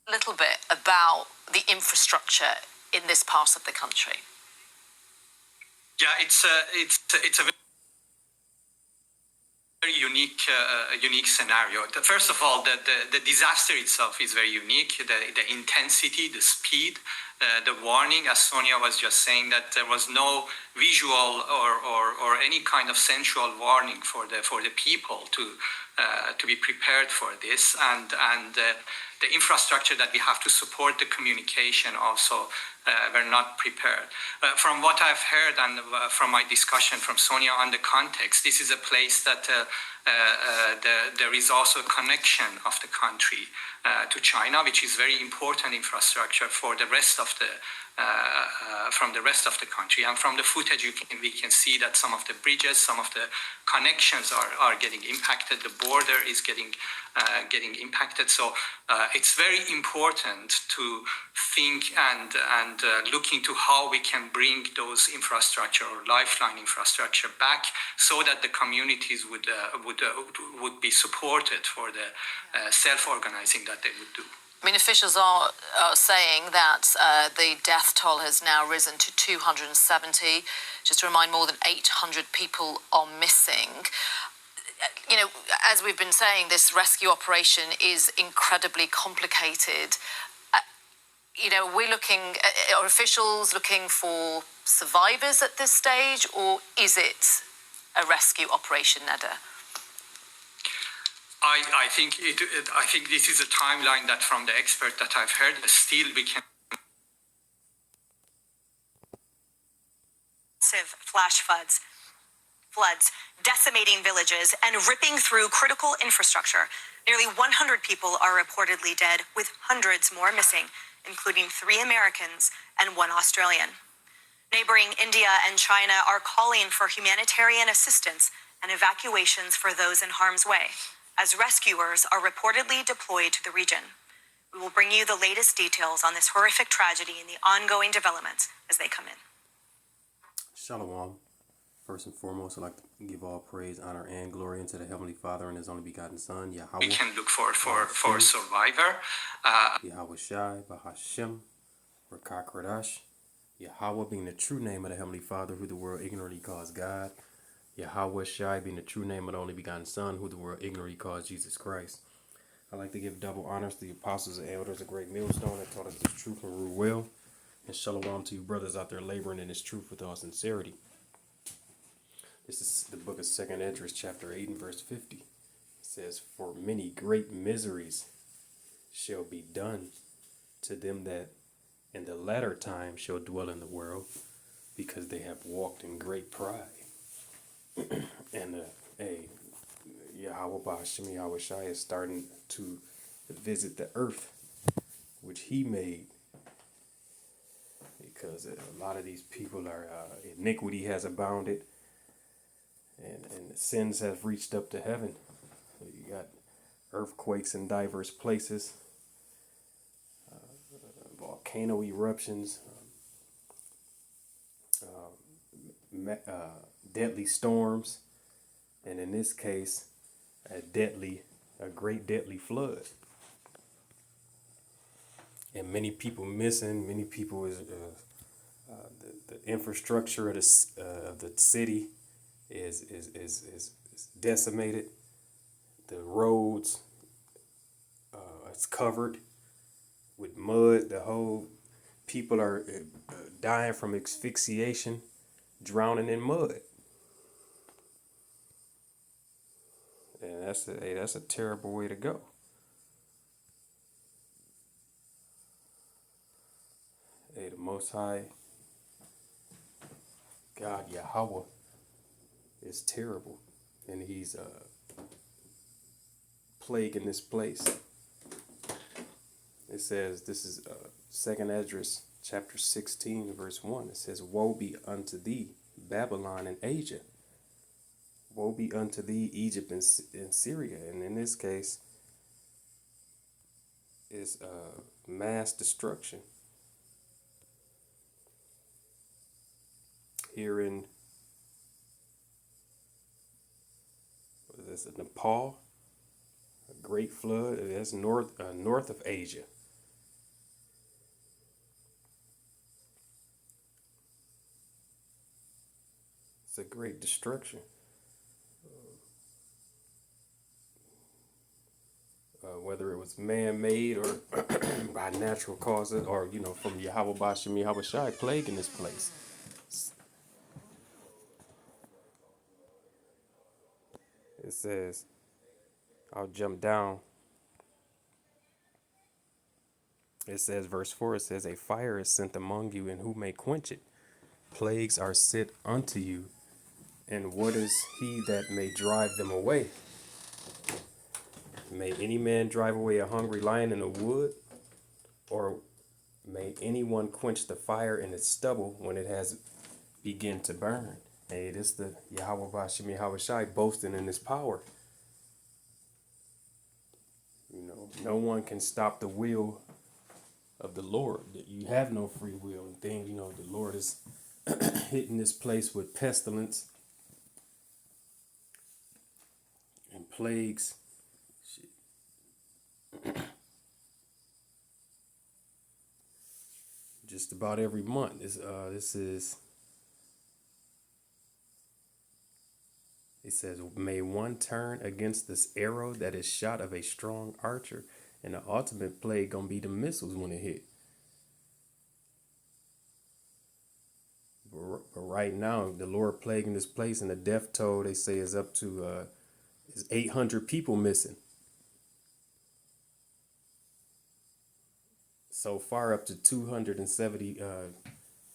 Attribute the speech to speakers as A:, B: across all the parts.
A: A little bit about the infrastructure in this part of the country.
B: Yeah, it's a very unique scenario. First of all, the disaster itself is very unique. The intensity, the speed, the warning, as Sonia was just saying, that there was no visual or any kind of sensual warning for the people to be prepared for this, and the infrastructure that we have to support the communication also were not prepared. From what I've heard and from my discussion from Sonia on the context, this is a place that there is also a connection of the country to China, which is very important infrastructure for the rest of the from the rest of the country. And from the footage, we can see that some of the bridges, some of the connections are getting impacted. The border is getting impacted. So it's very important to think and look into how we can bring those infrastructure or lifeline infrastructure back, so that the communities would be supported for the self-organizing that they would do.
A: I mean, officials are saying that the death toll has now risen to 270. Just to remind, more than 800 people are missing. You know, as we've been saying, this rescue operation is incredibly complicated. You know, are officials looking for survivors at this stage, or is it a rescue operation, Neda?
B: I think this is a timeline that from the expert that I've heard, still we can.
C: Massive flash floods decimating villages and ripping through critical infrastructure. Nearly 100 people are reportedly dead, with hundreds more missing, including 3 Americans and 1 Australian. Neighboring India and China are calling for humanitarian assistance and evacuations for those in harm's way, as rescuers are reportedly deployed to the region. We will bring you the latest details on this horrific tragedy and the ongoing developments as they come in.
D: Shalom. First and foremost, I'd like to give all praise, honor, and glory unto the Heavenly Father and His only begotten Son, Yahweh.
B: We can look for survivor.
D: Yahweh Shai, Bahashem, Rakakradash. Yahweh being the true name of the Heavenly Father, who the world ignorantly calls God. Yahweh Shai being the true name of the only begotten Son, who the world ignorantly calls Jesus Christ. I'd like to give double honors to the apostles and elders, a great millstone that taught us this truth and rule well. And shalom to you brothers out there laboring in this truth with all sincerity. This is the book of 2nd Esdras, chapter 8 and verse 50. It says, "For many great miseries shall be done to them that in the latter time shall dwell in the world, because they have walked in great pride." And Yahweh Ba'ashem Yahweh Shai is starting to visit the earth, which he made, because a lot of these people are iniquity has abounded, and sins have reached up to heaven. So you got earthquakes in diverse places, volcano eruptions, deadly storms, and in this case, a great deadly flood. And many people missing. Many people is the infrastructure of the city is decimated. The roads it's covered with mud. The whole people are dying from asphyxiation, drowning in mud. And that's a terrible way to go. Hey, the Most High God Yahweh is terrible, and He's plaguing this place. It says, this is 2nd Esdras chapter 16 verse 1. It says, "Woe be unto thee, Babylon and Asia. Woe be unto thee, Egypt and Syria." And in this case, is mass destruction. Here in Nepal, a great flood. That's north of Asia. It's a great destruction. Whether it was man-made or by natural causes, or from Yahweh Bashim Yahweh Shai plague in this place. It says, I'll jump down. It says, verse 4, it says, a fire is sent among you, and who may quench it? Plagues are sent unto you, and what is he that may drive them away? May any man drive away a hungry lion in the wood? Or may anyone quench the fire in its stubble when it has begun to burn? Hey, this the Yahweh Bashim Yahweh Shai boasting in his power. No one can stop the will of the Lord. You have no free will. And then, the Lord is hitting this place with pestilence and plagues. Just about every month. It says, may one turn against this arrow that is shot of a strong archer, and the ultimate plague gonna be the missiles when it hit. But right now, the Lord plaguing this place, and the death toll they say is up to is 800 people missing. So far, up to 270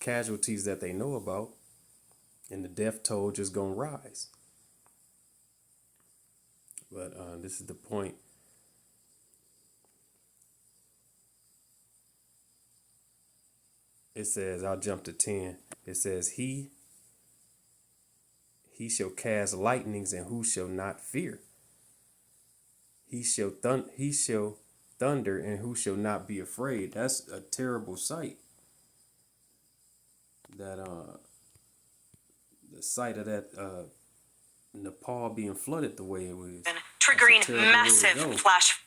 D: casualties that they know about, and the death toll just gonna rise. But this is the point. It says, I'll jump to 10. It says, he shall cast lightnings, and who shall not fear? He shall thunder, and who shall not be afraid? That's a terrible sight. That the sight of that Nepal being flooded the way it was,
C: triggering massive flash.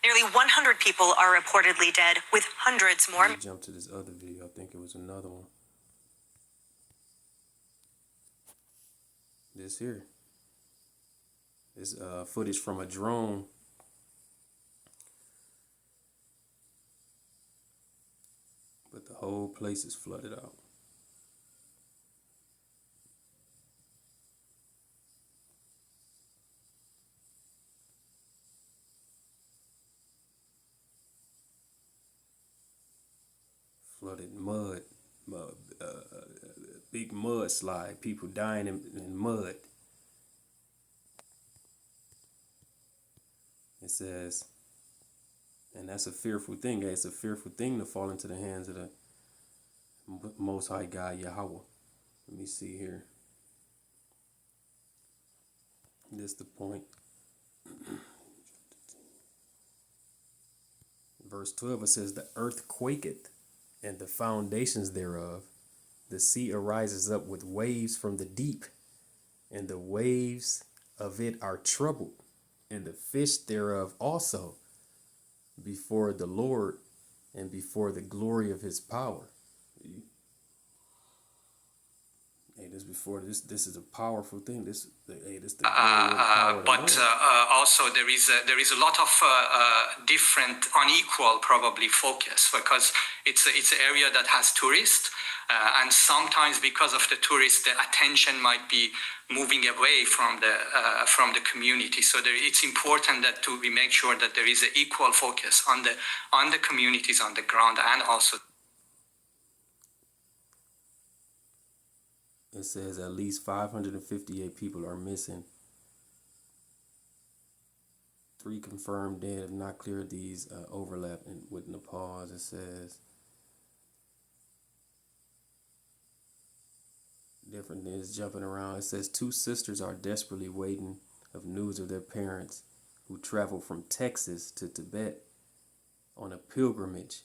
C: Nearly 100 people are reportedly dead, with hundreds more.
D: Let me jump to this other video. I think it was another one. This here. This footage from a drone. But the whole place is flooded out. Flooded mud, big mudslide, people dying in mud. It says, and that's a fearful thing. It's a fearful thing to fall into the hands of the Most High God, Yahweh. Let me see here. This is the point. Verse 12, it says, the earth quaketh, and the foundations thereof. The sea arises up with waves from the deep, and the waves of it are troubled, and the fish thereof also, before the Lord and before the glory of his power. Hey, this is a powerful thing. This the glory of power.
B: But also there is a lot of different unequal probably focus, because it's an area that has tourists, and sometimes because of the tourists, the attention might be moving away from the community. So it's important that we make sure that there is an equal focus on the communities on the ground, and also.
D: It says at least 558 people are missing. 3 confirmed dead, if not clear. These overlap with Nepal, as it says. Different things jumping around. It says 2 sisters are desperately waiting of news of their parents who traveled from Texas to Tibet on a pilgrimage.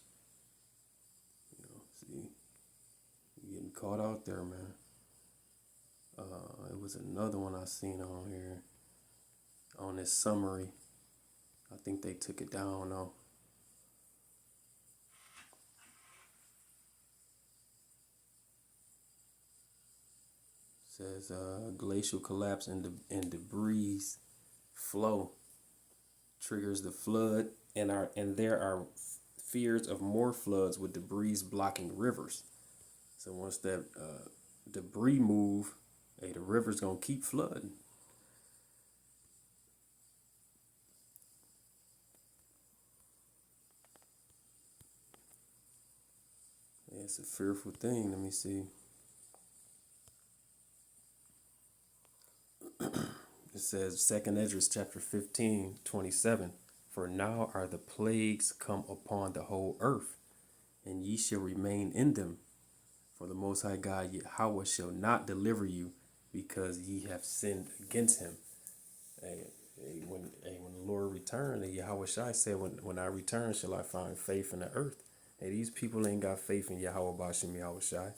D: See, you're getting caught out there, man. It was another one I seen on here, on this summary. I think they took it down though. It says glacial collapse and debris flow triggers the flood, and there are fears of more floods with debris blocking rivers. So once that debris move, hey, the river's gonna keep flooding. Yeah, it's a fearful thing. Let me see. It says 2nd Esdras chapter 15:27. For now are the plagues come upon the whole earth, and ye shall remain in them. For the Most High God Yahweh shall not deliver you, because ye have sinned against him. When the Lord returned, Yahweh Shai said, when I return, shall I find faith in the earth? Hey, these people ain't got faith in Yahweh Bashim Yahweh Shai.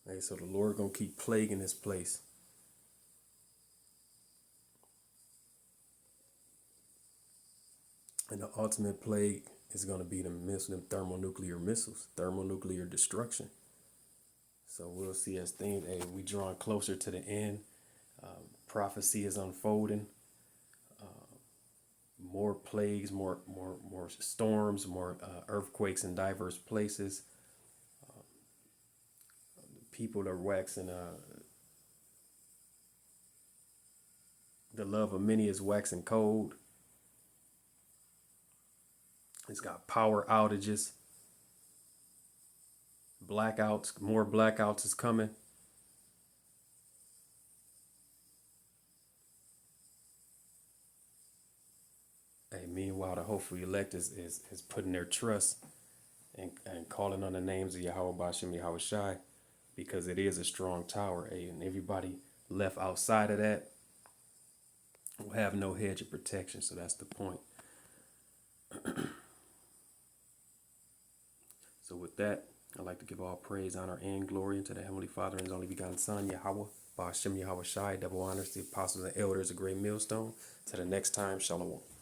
D: Hey, so the Lord gonna keep plaguing this place. And the ultimate plague is going to be them thermonuclear missiles, thermonuclear destruction. So we'll see as things, we drawing closer to the end. Prophecy is unfolding. More plagues, more storms, more earthquakes in diverse places. People are waxing. The love of many is waxing cold. It's got power outages, blackouts, more blackouts is coming. Hey, meanwhile, the hopeful elect is putting their trust and calling on the names of Yahweh Bashim Yahweh Shai, because it is a strong tower. Hey, and everybody left outside of that will have no hedge of protection. So that's the point. So with that, I'd like to give all praise, honor, and glory unto the Heavenly Father and His only begotten Son, Yahweh, Ba'ashem Yahweh Shai. Double honors to the apostles and elders, a great millstone. Till the next time, Shalom.